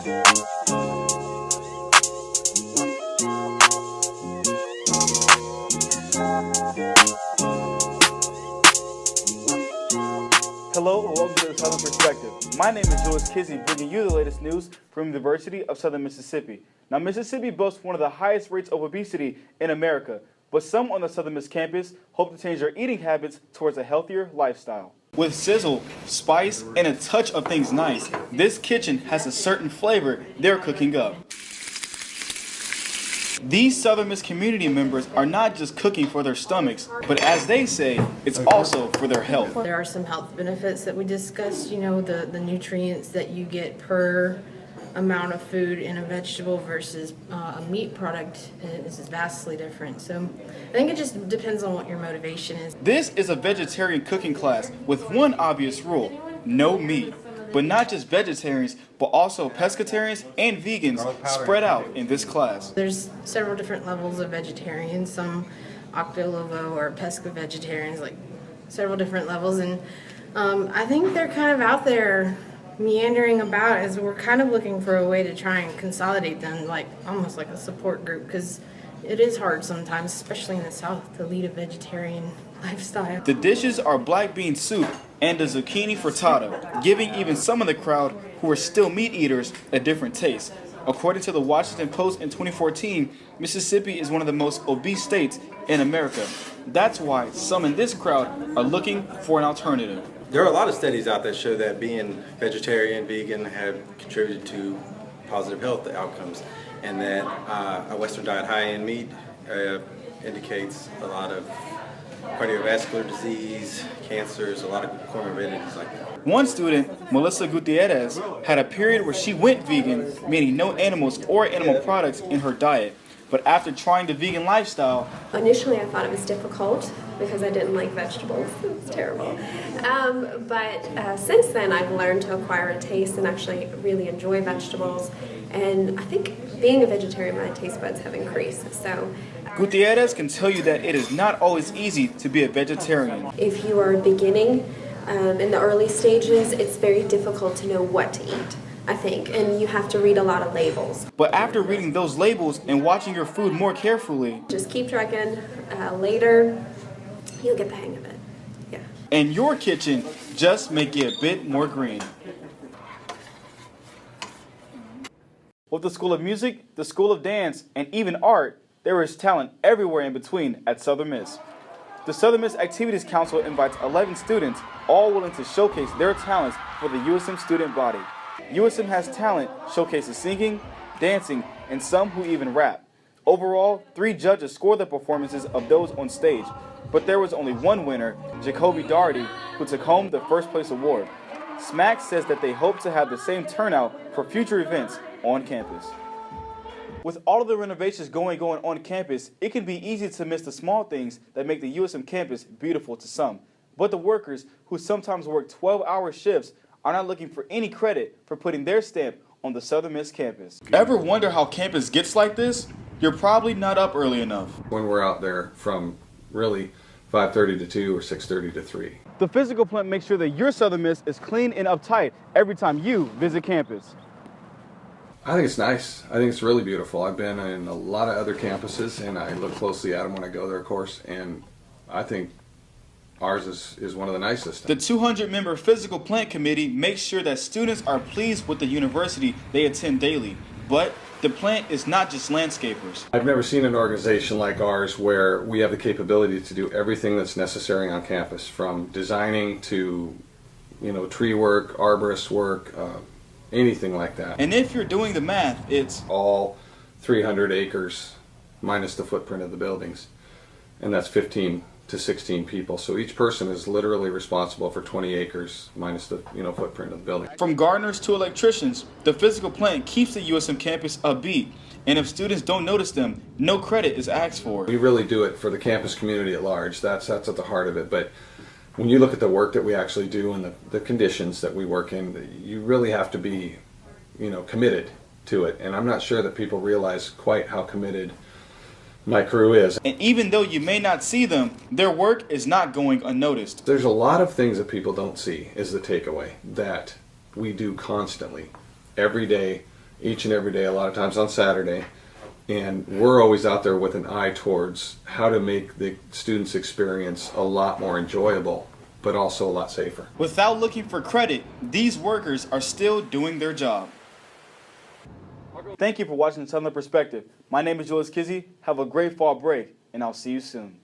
Hello and welcome to the Southern Perspective. My name is Julius Kizzy, bringing you the latest news from the University of Southern Mississippi. Now, Mississippi boasts one of the highest rates of obesity in America, but some on the Southern Miss campus hope to change their eating habits towards a healthier lifestyle. With sizzle, spice, and a touch of things nice, this kitchen has a certain flavor they're cooking up. These Southern Miss community members are not just cooking for their stomachs, but as they say, it's also for their health. There are some health benefits that we discussed, the nutrients that you get per amount of food in a vegetable versus a meat product is vastly different. So I think it just depends on what your motivation is. This is a vegetarian cooking class with one obvious rule: no meat. But not just vegetarians, but also pescatarians and vegans spread out in this class. There's several different levels of vegetarians, some octo-ovo or pesca vegetarians, like several different levels. And I think they're kind of out there meandering about as we're kind of looking for a way to try and consolidate them, like almost like a support group, because it is hard sometimes, especially in the South, to lead a vegetarian lifestyle. The dishes are black bean soup and a zucchini frittata, giving even some of the crowd who are still meat eaters a different taste. According to the Washington Post in 2014, Mississippi is one of the most obese states in America. That's why some in this crowd are looking for an alternative. There are a lot of studies out that show that being vegetarian, vegan have contributed to positive health outcomes, and that a Western diet high in meat indicates a lot of cardiovascular disease, cancers, a lot of comorbidities like that. One student, Melissa Gutierrez, had a period where she went vegan, meaning no animals or animal products in her diet. But after trying the vegan lifestyle, initially I thought it was difficult because I didn't like vegetables. It was terrible. But since then I've learned to acquire a taste and actually really enjoy vegetables. And I think being a vegetarian, my taste buds have increased. So Gutierrez can tell you that it is not always easy to be a vegetarian. if you are beginning in the early stages, it's very difficult to know what to eat, I think, and you have to read a lot of labels. But after reading those labels and watching your food more carefully, Just keep trucking. Later, you'll get the hang of it. Yeah. and your kitchen just may get a bit more green. With the School of Music, the School of Dance, and even art, there is talent everywhere in between at Southern Miss. The Southern Miss Activities Council invites 11 students, all willing to showcase their talents for the USM student body. USM Has Talent showcases singing, dancing, and some who even rap. Overall, 3 judges scored the performances of those on stage, but there was only one winner, Jacoby Doherty, who took home the first place award. SMAC says that they hope to have the same turnout for future events on campus. With all of the renovations going on campus, it can be easy to miss the small things that make the USM campus beautiful to some. But the workers, who sometimes work 12-hour shifts, are not looking for any credit for putting their stamp on the Southern Miss campus. Ever wonder how campus gets like this? You're probably not up early enough. When we're out there from really 5:30 to 2 or 6:30 to 3. The physical plant makes sure that your Southern Miss is clean and uptight every time you visit campus. I think it's nice. I think it's really beautiful. I've been in a lot of other campuses, and I look closely at them when I go there, of course, and I think ours is one of the nicest. The 200-member physical plant committee makes sure that students are pleased with the university they attend daily. But the plant is not just landscapers. I've never seen an organization like ours where we have the capability to do everything that's necessary on campus, from designing to, tree work, arborist work, anything like that. And if you're doing the math, it's all 300 acres minus the footprint of the buildings, and that's 15 to 16 people. So each person is literally responsible for 20 acres minus the footprint of the building. From gardeners to electricians, the physical plant keeps the USM campus upbeat. And if students don't notice them, no credit is asked for. We really do it for the campus community at large. That's at the heart of it. But when you look at the work that we actually do and the conditions that we work in, you really have to be, committed to it. And I'm not sure that people realize quite how committed my crew is. And even though you may not see them, their work is not going unnoticed. There's a lot of things that people don't see is the takeaway that we do constantly, every day, each and every day, a lot of times on Saturday. And we're always out there with an eye towards how to make the students' experience a lot more enjoyable, but also a lot safer. Without looking for credit, these workers are still doing their job. Thank you for watching Southern Perspective. My name is Julius Kizzy. Have a great fall break, and I'll see you soon.